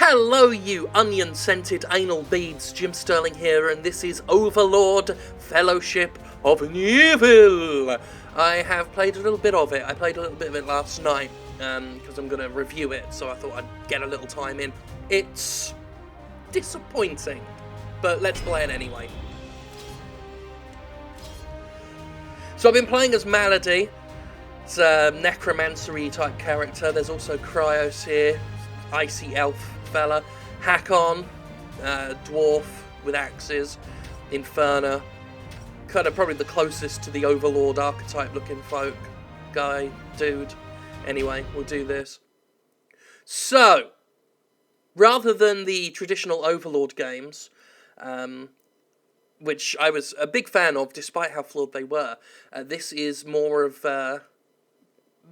Hello you onion-scented anal beads, Jim Sterling here, and this is Overlord, Fellowship of Evil. I have played a little bit of it. I played a little bit of it last night, because I'm going to review it, so I thought I'd get a little time in. It's disappointing, but let's play it anyway. So I've been playing as Malady. It's a necromancery type character. There's also Cryos here, icy elf fella, Hakon, dwarf with axes, Inferno, kind of probably the closest to the Overlord archetype looking folk, guy, dude. Anyway, we'll do this. So, rather than the traditional Overlord games, which I was a big fan of despite how flawed they were, this is more of I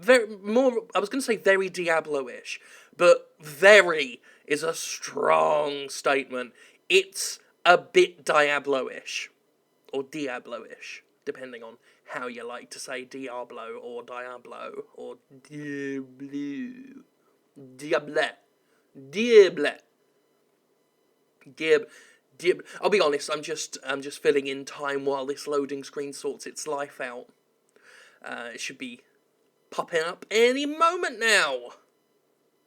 was going to say very Diablo-ish, but very is a strong statement. It's a bit Diablo-ish, or Diablo-ish, depending on how you like to say Diablo, or Diablo, or Diablo. Diablo. I'll be honest, I'm just filling in time while this loading screen sorts its life out. It should be popping up any moment now.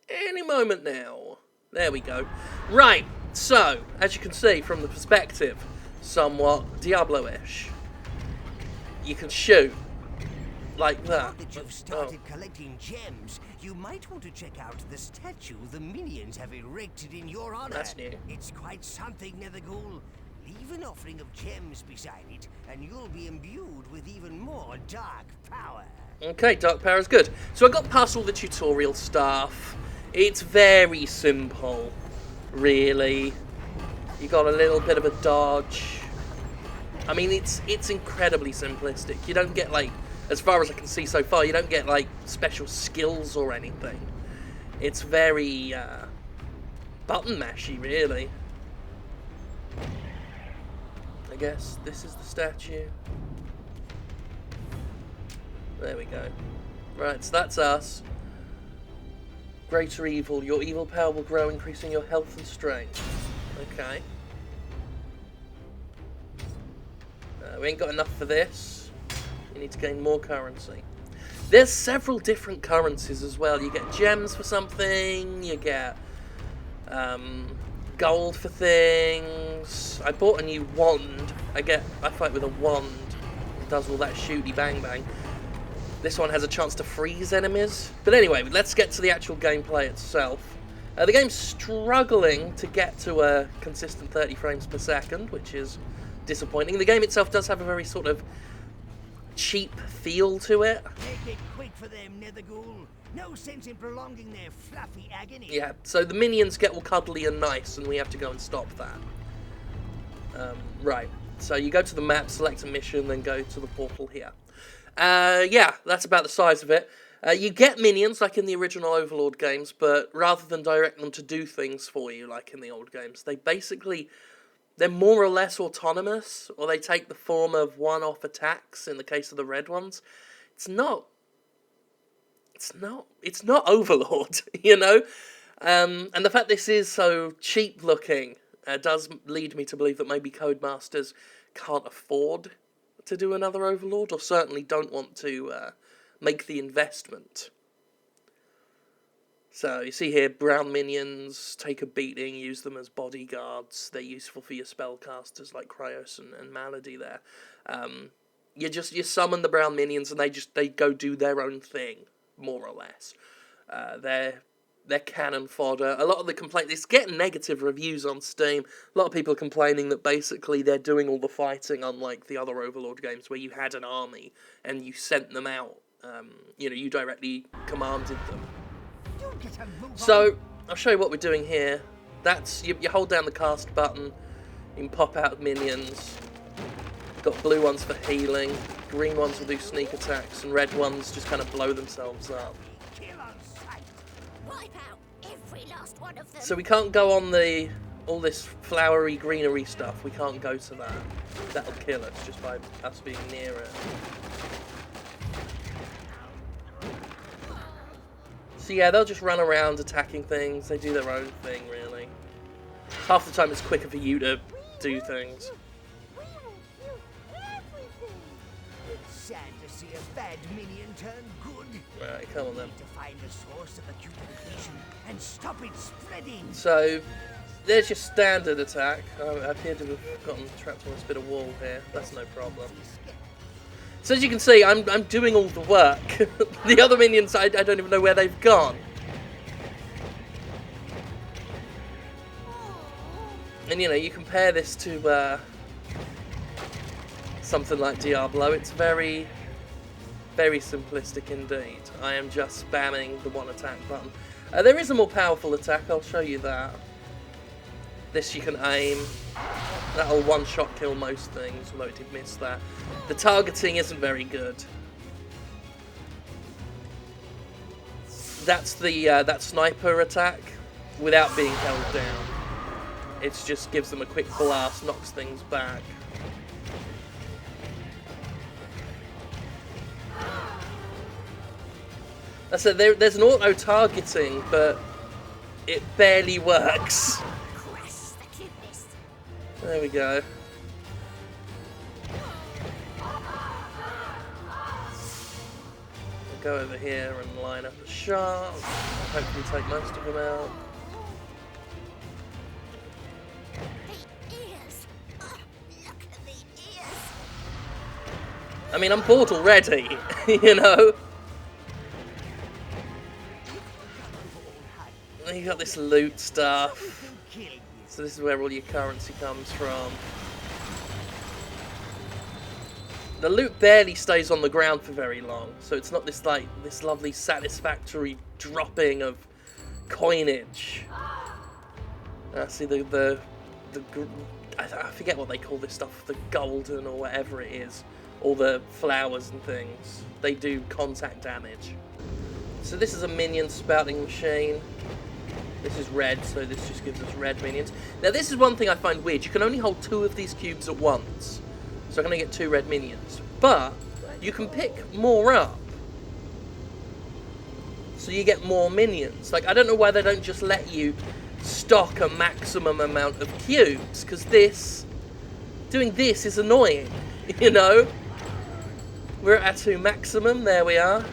Any moment now. There we go. Right, so, as you can see from the perspective, somewhat Diablo-ish. You can shoot like that. Now that you've started collecting gems, you might want to check out the statue the minions have erected in your honor. That's new. It's quite something, Netherghoul. Leave an offering of gems beside it, and you'll be imbued with even more dark power. Okay, dark power is good. So I got past all the tutorial stuff. It's very simple, really. You got a little bit of a dodge. I mean, it's incredibly simplistic. You don't get, like, as far as I can see so far, you don't get, like, special skills or anything. It's very, button mashy, really. I guess this is the statue. There we go. Right, so that's us. Greater evil. Your evil power will grow, increasing your health and strength. Okay. We ain't got enough for this. You need to gain more currency. There's several different currencies as well. You get gems for something, you get gold for things. I bought a new wand. I fight with a wand. It does all that shooty bang bang. This one has a chance to freeze enemies. But anyway, let's get to the actual gameplay itself. The game's struggling to get to a consistent 30 frames per second, which is disappointing. The game itself does have a very sort of cheap feel to it. Make it quick for them, Netherghoul. No sense in prolonging their fluffy agony. Yeah, so the minions get all cuddly and nice, and we have to go and stop that. Right, so you go to the map, select a mission, then go to the portal here. Yeah, that's about the size of it. You get minions, like in the original Overlord games, but rather than direct them to do things for you, like in the old games, they're more or less autonomous, or they take the form of one-off attacks, in the case of the red ones. It's not Overlord, you know? And the fact this is so cheap-looking does lead me to believe that maybe Codemasters can't afford to do another Overlord, or certainly don't want to make the investment. So, you see here, brown minions, take a beating, use them as bodyguards. They're useful for your spellcasters like Cryos and Malady there. You summon the brown minions and they go do their own thing, more or less. They're cannon fodder. A lot of the complaints, it's getting negative reviews on Steam. A lot of people are complaining that basically they're doing all the fighting, unlike the other Overlord games where you had an army and you sent them out. You directly commanded them. So, I'll show you what we're doing here. That's, you hold down the cast button, you can pop out minions. Got blue ones for healing, green ones will do sneak attacks, and red ones just kind of blow themselves up. So we can't go on all this flowery greenery stuff, we can't go to that. That'll kill us just by us being near it. So yeah, they'll just run around attacking things. They do their own thing, really. half the time it's quicker for you to do things. It's sad to see a bad minion turn good. Right, come on then. Need to find the source of acute infection and stop it spreading. So, there's your standard attack. I appear to have gotten trapped on this bit of wall here. That's no problem. So as you can see, I'm doing all the work. The other minions, I don't even know where they've gone. And you know, you compare this to something like Diablo, it's very, very simplistic indeed. I am just spamming the one attack button. There is a more powerful attack, I'll show you that. This you can aim. That'll one-shot kill most things, although it did miss that. The targeting isn't very good. That's the that sniper attack without being held down. It just gives them a quick blast, knocks things back. I said there's an auto-targeting, but it barely works. There we go. We'll go over here and line up a shot. Hopefully take most of them out. The ears. Oh, look at the ears. I mean, I'm bored already, you know? You got this loot stuff. So this is where all your currency comes from. The loot barely stays on the ground for very long, so it's not this lovely satisfactory dropping of coinage. See I forget what they call this stuff, the golden or whatever it is, all the flowers and things. They do contact damage. So this is a minion spouting machine. This is red, so this just gives us red minions. Now this is one thing I find weird. You can only hold 2 of these cubes at once. So I'm going to get 2 red minions. But you can pick more up. So you get more minions. Like, I don't know why they don't just let you stock a maximum amount of cubes. Because doing this is annoying. You know? We're at our 2 maximum. There we are.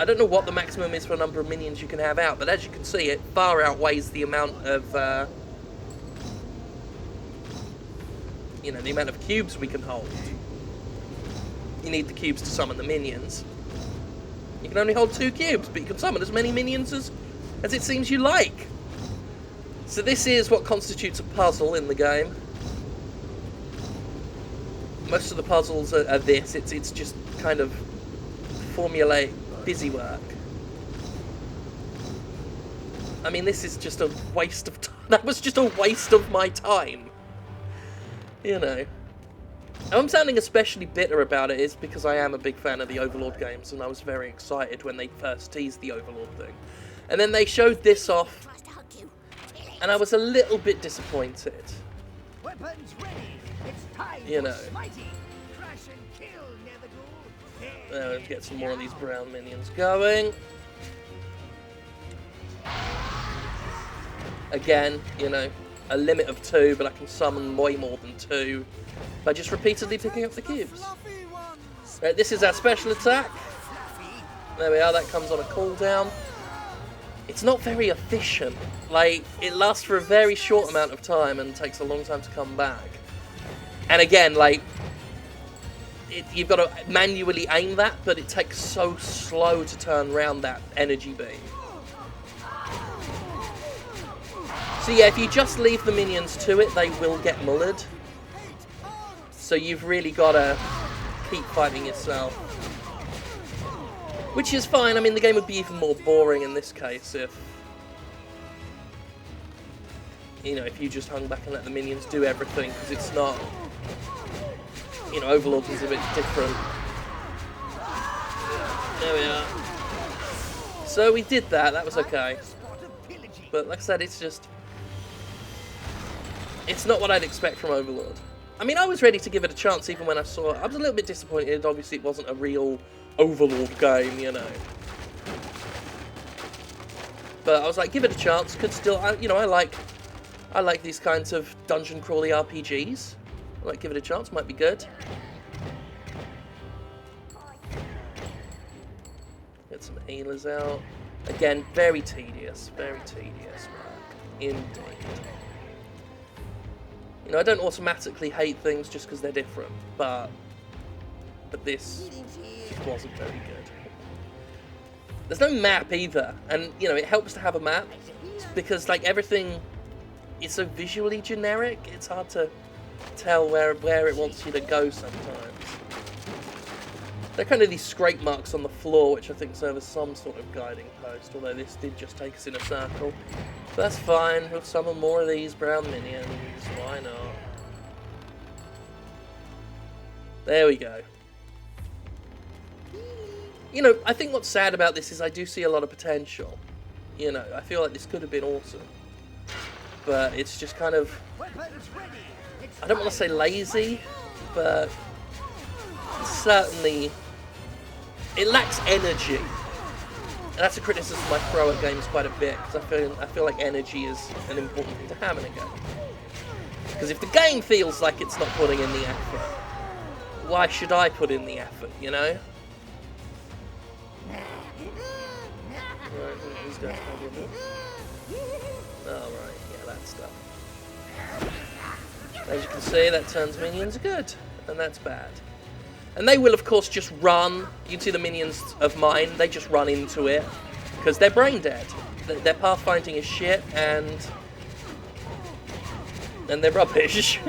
I don't know what the maximum is for a number of minions you can have out, but as you can see, it far outweighs the amount of, you know, the amount of cubes we can hold. You need the cubes to summon the minions. You can only hold 2 cubes, but you can summon as many minions as it seems you like. So this is what constitutes a puzzle in the game. Most of the puzzles are this. It's just kind of formulate busy work. I mean, this is just a waste of time. That was just a waste of my time. You know. I'm sounding especially bitter about it is because I am a big fan of the Overlord games, and I was very excited when they first teased the Overlord thing. And then they showed this off, and I was a little bit disappointed. Weapons ready. It's time You know. for Smitey. Crash and kill, Netherghoul. Let's get some more of these brown minions going. Again, you know, a limit of 2, but I can summon way more than 2 by just repeatedly picking up the cubes. This is our special attack. There we are, that comes on a cooldown. It's not very efficient. Like, it lasts for a very short amount of time and takes a long time to come back. And again, like, you've got to manually aim that, but it takes so slow to turn around that energy beam. So yeah, if you just leave the minions to it, they will get mullered. So you've really got to keep fighting yourself. Which is fine. I mean, the game would be even more boring in this case if, you know, if you just hung back and let the minions do everything, because it's not, you know, Overlord is a bit different. There we are. So we did that. That was okay. But like I said, it's just, it's not what I'd expect from Overlord. I mean, I was ready to give it a chance even when I saw it. I was a little bit disappointed. Obviously, it wasn't a real Overlord game, you know. But I was like, give it a chance. Could still, I like these kinds of dungeon crawly RPGs. I like, give it a chance. Might be good. Get some healers out. Again, very tedious. Very tedious work. Indeed. You know, I don't automatically hate things just because they're different, but this just wasn't very good. There's no map either, and you know, it helps to have a map because like everything is so visually generic. It's hard to tell where it wants you to go sometimes. They're kind of these scrape marks on the floor, which I think serve as some sort of guiding post, although this did just take us in a circle. But that's fine, we'll summon more of these brown minions, why not? There we go. You know, I think what's sad about this is I do see a lot of potential. You know, I feel like this could have been awesome. But it's just kind of, I don't want to say lazy, but certainly it lacks energy. And that's a criticism I throw at games quite a bit, because I feel like energy is an important thing to have in a game. Because if the game feels like it's not putting in the effort, why should I put in the effort, you know? Right, these guys can be a bit. Oh, right, yeah, that stuff. As you can see, that turns minions good, and that's bad. And they will, of course, just run. You can see the minions of mine, they just run into it, because they're brain dead. Their pathfinding is shit, and they're rubbish.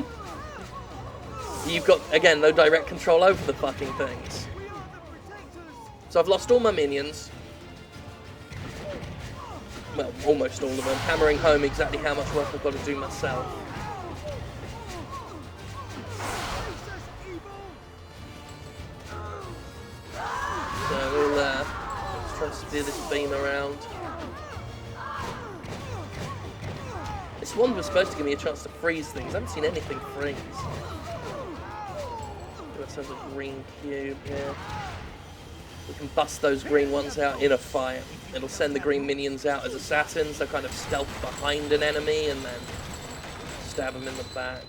You've got, again, no direct control over the fucking things. So I've lost all my minions. Well, almost all of them. Hammering home exactly how much work I've got to do myself. So we'll let's try to steer this beam around. This one was supposed to give me a chance to freeze things. I haven't seen anything freeze. Give ourselves a green cube here. We can bust those green ones out in a fight. It'll send the green minions out as assassins. They'll kind of stealth behind an enemy and then stab them in the back.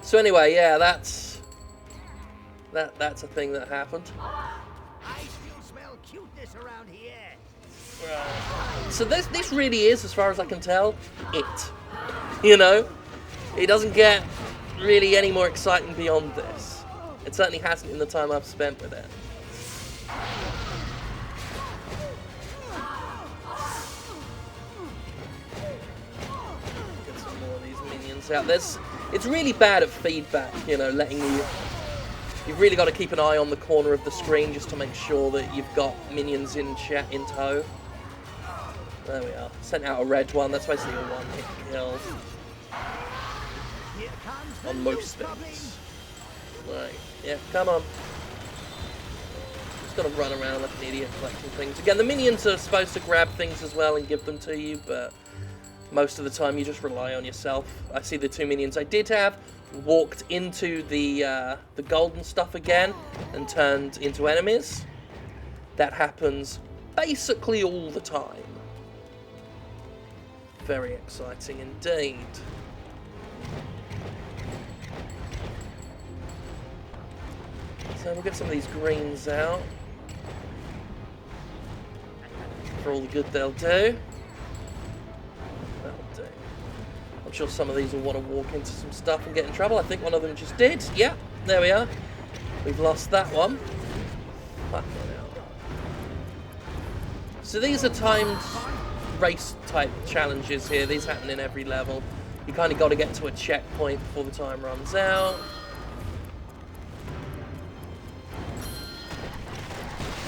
So anyway, yeah, that's a thing that happened. I still smell cuteness around here. Right. So this really is, as far as I can tell, it. You know, it doesn't get really any more exciting beyond this. It certainly hasn't in the time I've spent with it. Get some more of these minions out. It's really bad at feedback, you know, letting you... You've really got to keep an eye on the corner of the screen just to make sure that you've got minions in tow. There we are. Sent out a red one. That's basically a one-hit kill on most things. Right. Yeah, come on. Just gotta run around like an idiot collecting things. Again, the minions are supposed to grab things as well and give them to you, but most of the time you just rely on yourself. I see the two minions I did have walked into the golden stuff again and turned into enemies. That happens basically all the time. Very exciting indeed. So we'll get some of these greens out for all the good they'll do. That'll do. I'm sure some of these will want to walk into some stuff and get in trouble. I think one of them just did. Yeah, there we are. We've lost that one. Fucking hell. So these are timed race type challenges here. These happen in every level. You kind of got to get to a checkpoint before the time runs out.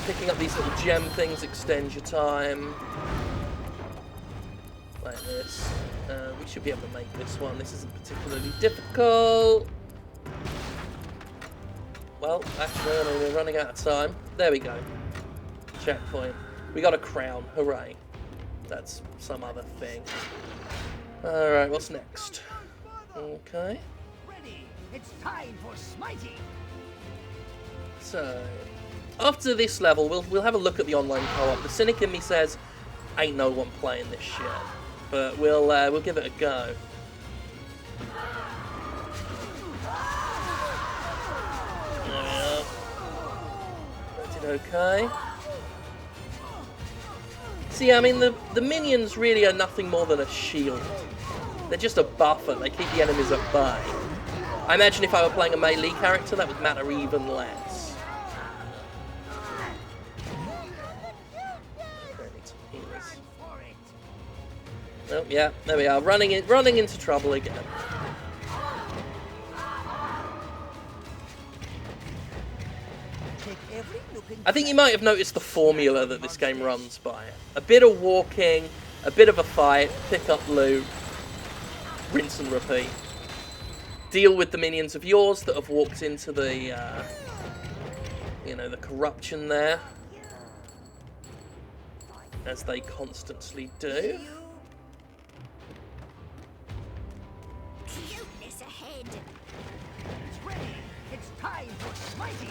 Picking up these little gem things extends your time. Like this. We should be able to make this one. This isn't particularly difficult. Well, actually, I mean, we're running out of time. There we go. Checkpoint. We got a crown. Hooray. That's some other thing. Alright, what's next? Okay. Ready. It's time for smiting. So, after this level, we'll have a look at the online co-op. The cynic in me says, ain't no one playing this shit, but we'll give it a go. There we are. That did okay. See, I mean, the minions really are nothing more than a shield. They're just a buffer. They keep the enemies at bay. I imagine if I were playing a melee character, that would matter even less. Oh, yeah, there we are. Running into trouble again. I think you might have noticed the formula that this game runs by. A bit of walking, a bit of a fight, pick up loot, rinse and repeat. Deal with the minions of yours that have walked into the, you know, the corruption there. As they constantly do. Cuteness ahead. It's ready. It's time for smiting.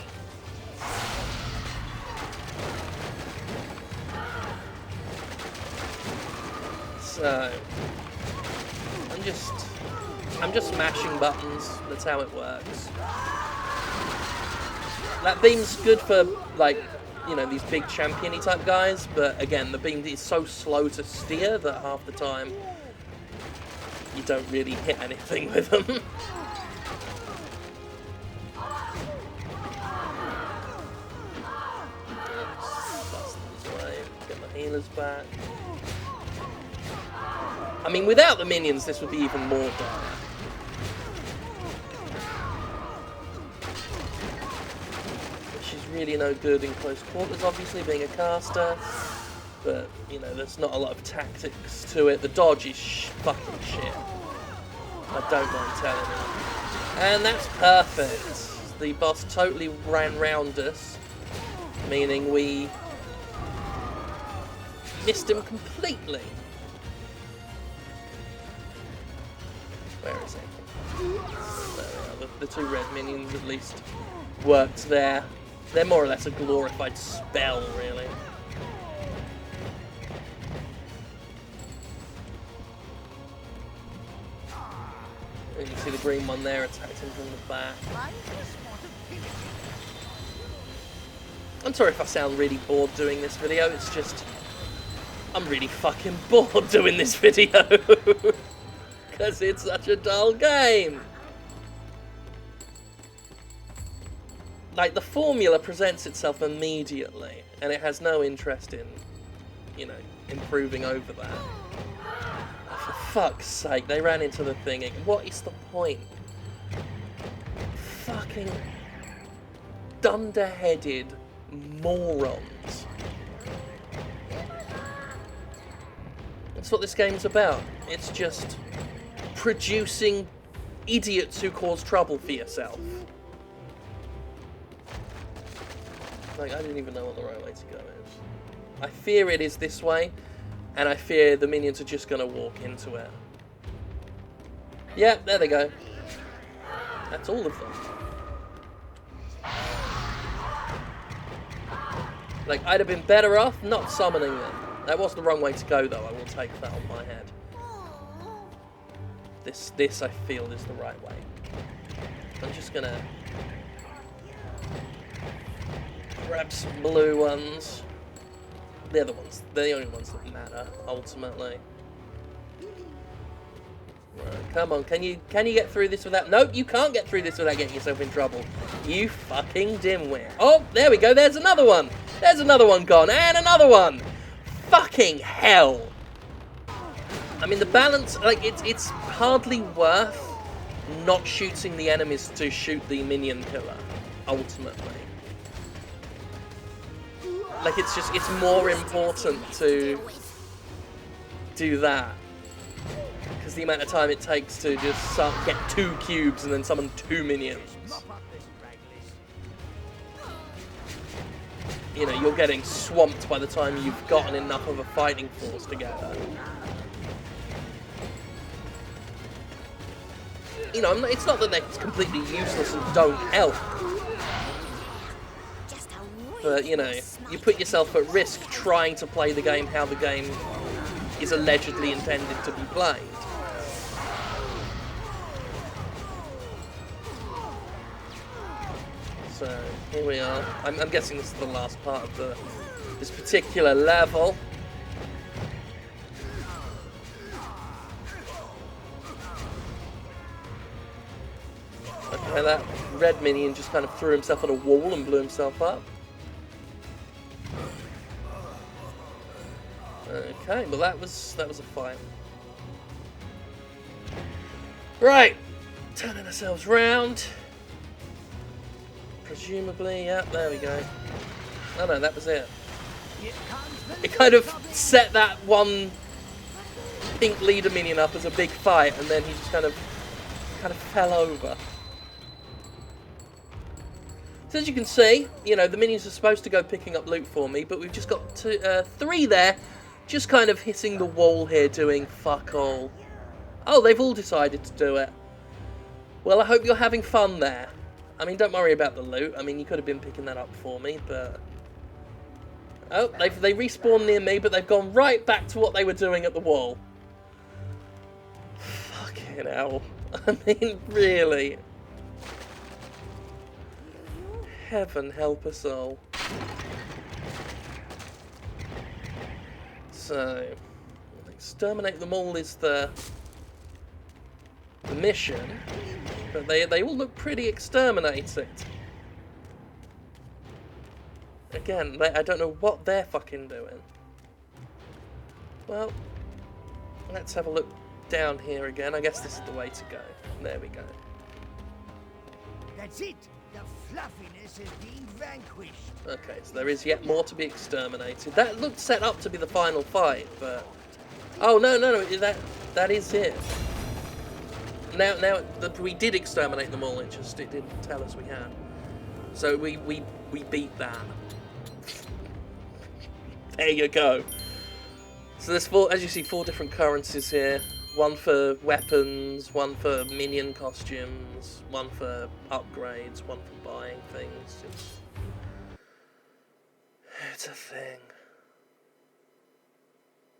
So, I'm just smashing buttons. That's how it works. That beam's good for, like, you know, these big champion-y type guys, but again, the beam is so slow to steer that half the time you don't really hit anything with them. Get my healers back. I mean, without the minions, this would be even more dire. She's really no good in close quarters, obviously, being a caster. But, you know, there's not a lot of tactics to it. The dodge is fucking shit. I don't mind telling you. And that's perfect. The boss totally ran round us, meaning we missed him completely. Where is he? There we are. The two red minions at least worked there. They're more or less a glorified spell, really. And you see the green one there attacked him from the back. I'm sorry if I sound really bored doing this video, it's just I'm really fucking bored doing this video. Because it's such a dull game. Like, the formula presents itself immediately, and it has no interest in, you know, improving over that. Oh, for fuck's sake, they ran into the thing again. What is the point? Fucking dunderheaded morons. That's what this game's about. It's just producing idiots who cause trouble for yourself. Like, I didn't even know what the right way to go is. I fear it is this way, and I fear the minions are just going to walk into it. Yeah, there they go. That's all of them. Like, I'd have been better off not summoning them. That was the wrong way to go, though. I will take that on my head. This I feel is the right way. I'm just gonna grab some blue ones. They're the ones. They're the only ones that matter ultimately. Right, come on, can you get through this without? Nope, you can't get through this without getting yourself in trouble. You fucking dimwit. Oh, there we go. There's another one. There's another one gone, and another one. Fucking hell. I mean, the balance, like, it's hardly worth not shooting the enemies to shoot the minion killer, ultimately. Like, it's more important to do that. Because the amount of time it takes to just get 2 cubes and then summon 2 minions. You know, you're getting swamped by the time you've gotten enough of a fighting force together. You know, it's not that they're completely useless and don't help. Just a But, you know, you put yourself at risk trying to play the game how the game is allegedly intended to be played. So, here we are. I'm guessing this is the last part of this particular level. Okay, that red minion just kind of threw himself at a wall and blew himself up. Okay, well that was a fight. Right, turning ourselves round. Presumably, yeah, there we go. Oh no, that was it. It kind of set that one pink leader minion up as a big fight, and then he just kind of fell over. So as you can see, you know, the minions are supposed to go picking up loot for me, but we've just got 3 there, just kind of hitting the wall here doing fuck all. Oh, they've all decided to do it. Well, I hope you're having fun there. I mean, don't worry about the loot. I mean, you could have been picking that up for me, but... Oh, they respawned near me, but they've gone right back to what they were doing at the wall. Fucking hell. I mean, really. Heaven help us all. So, exterminate them all is the mission, but they all look pretty exterminated. Again, I don't know what they're fucking doing. Well, let's have a look down here again. I guess this is the way to go. There we go. That's it. The fluffiness has been vanquished. Okay, so there is yet more to be exterminated. That looked set up to be the final fight, but... Oh, no, that is it. Now, we did exterminate them all, it didn't tell us we had. So we beat that. There you go. So there's as you see, 4 different currencies here. One for weapons, one for minion costumes, one for upgrades, one for buying things. It's a thing.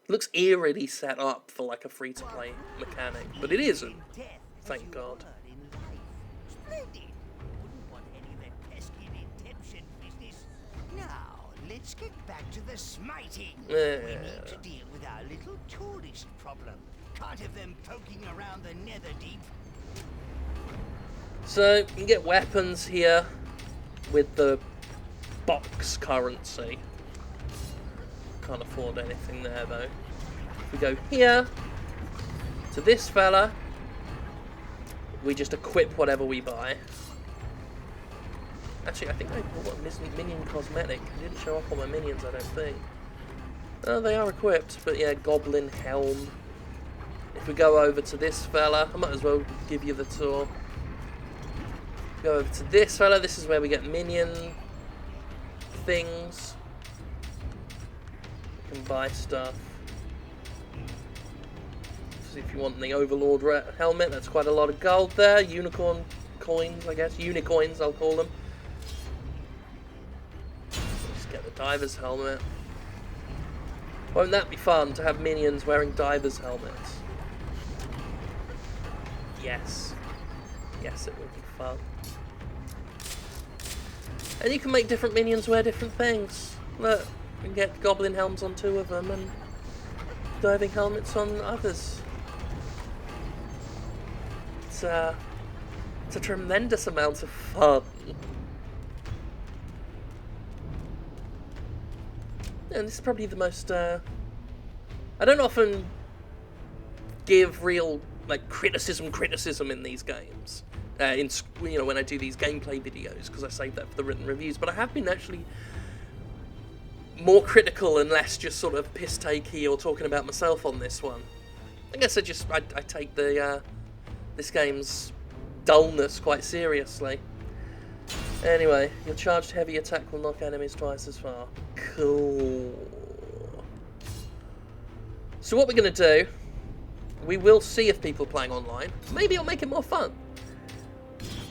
Looks eerily set up for like a free-to-play mechanic, but it isn't. Thank God. Splendid. Wouldn't want any of that pesky redemption business. Now, let's get back to the smiting. We need to deal with our little tourist problem. Can't have them poking around the nether deep. So, you can get weapons here with the box currency. Can't afford anything there though. If we go here to this fella, we just equip whatever we buy. Actually, I think I bought a minion cosmetic. It didn't show up on my minions, I don't think. Oh, they are equipped, but yeah, goblin helm. If we go over to this fella, I might as well give you the tour. Go over to this fella, this is where we get minion things. You can buy stuff. So if you want the Overlord helmet, that's quite a lot of gold there. Unicorn coins, I guess. Unicoins, I'll call them. Just get the diver's helmet. Won't that be fun to have minions wearing diver's helmets? Yes. Yes, it would be fun. And you can make different minions wear different things. Look, you can get goblin helms on 2 of them and diving helmets on others. It's a tremendous amount of fun. And this is probably the most, I don't often give real, like, criticism in these games. When I do these gameplay videos, because I save that for the written reviews, but I have been actually more critical and less just sort of piss-takey or talking about myself on this one. I guess I take this game's dullness quite seriously. Anyway, your charged heavy attack will knock enemies twice as far. Cool. So what we're going to do, we will see if people are playing online. Maybe it'll make it more fun.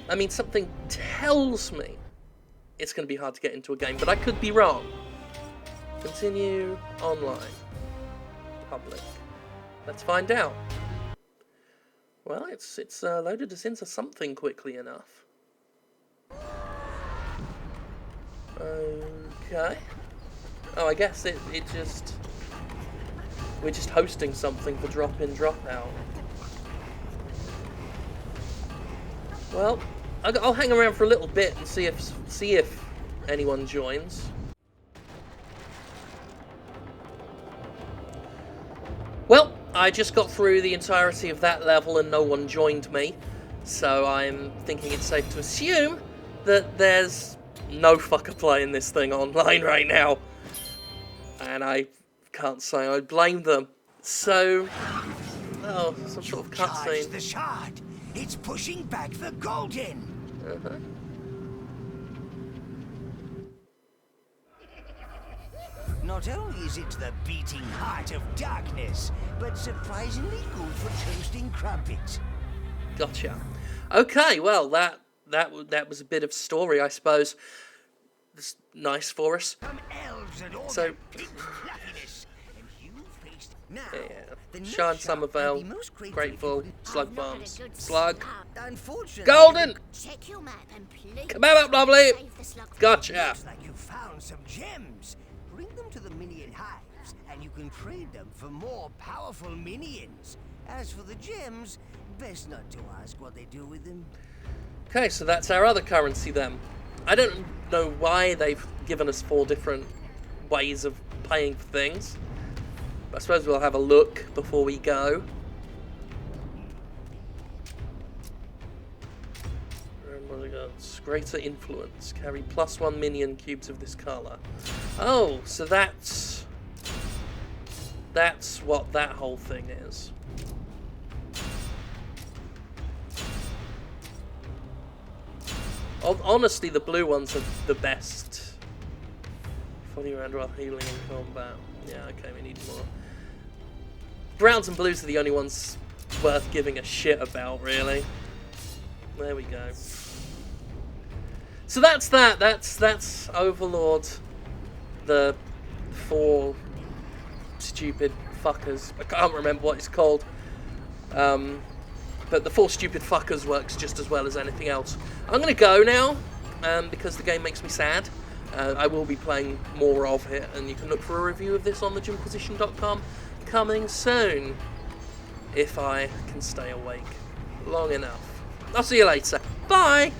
I mean, something tells me it's going to be hard to get into a game, but I could be wrong. Continue online. Public. Let's find out. Well, it's loaded us into something quickly enough. Okay. Oh, I guess it just... We're just hosting something for drop-in, drop-out. Well, I'll hang around for a little bit and see if anyone joins. Well, I just got through the entirety of that level and no one joined me, so I'm thinking it's safe to assume that there's no fucker playing this thing online right now. And I can't say I blame them. So, oh, some sort of cutscene. The shard. It's pushing back the golden. Not only is it the beating heart of darkness, but surprisingly good for toasting crumpets. Gotcha. Okay, well that was a bit of story, I suppose. It's nice for us. Some elves and all So, that pink fluffiness, and you faced now. yeah. Shard, Summervale, Grateful, Slug Bombs, Slug, Unfortunately, Golden! Check your map and please. Come up, lovely! Save the slug. Gotcha! looks like you found some gems. Bring them to the minion hives, and you can trade them for more powerful minions. As for the gems, best not to ask what they do with them. Okay, so that's our other currency then. I don't know why they've given us 4 different ways of paying for things. But I suppose we'll have a look before we go. Greater influence. Carry +1 minion cubes of this colour. Oh, so that's what that whole thing is. Honestly, the blue ones are the best. 40 round while healing in combat. Yeah, okay, we need more. Browns and blues are the only ones worth giving a shit about, really. There we go. So that's that. That's Overlord. The 4 stupid fuckers. I can't remember what it's called. But the 4 stupid fuckers works just as well as anything else. I'm going to go now, because the game makes me sad. I will be playing more of it, and you can look for a review of this on thejimquisition.com coming soon, if I can stay awake long enough. I'll see you later. Bye!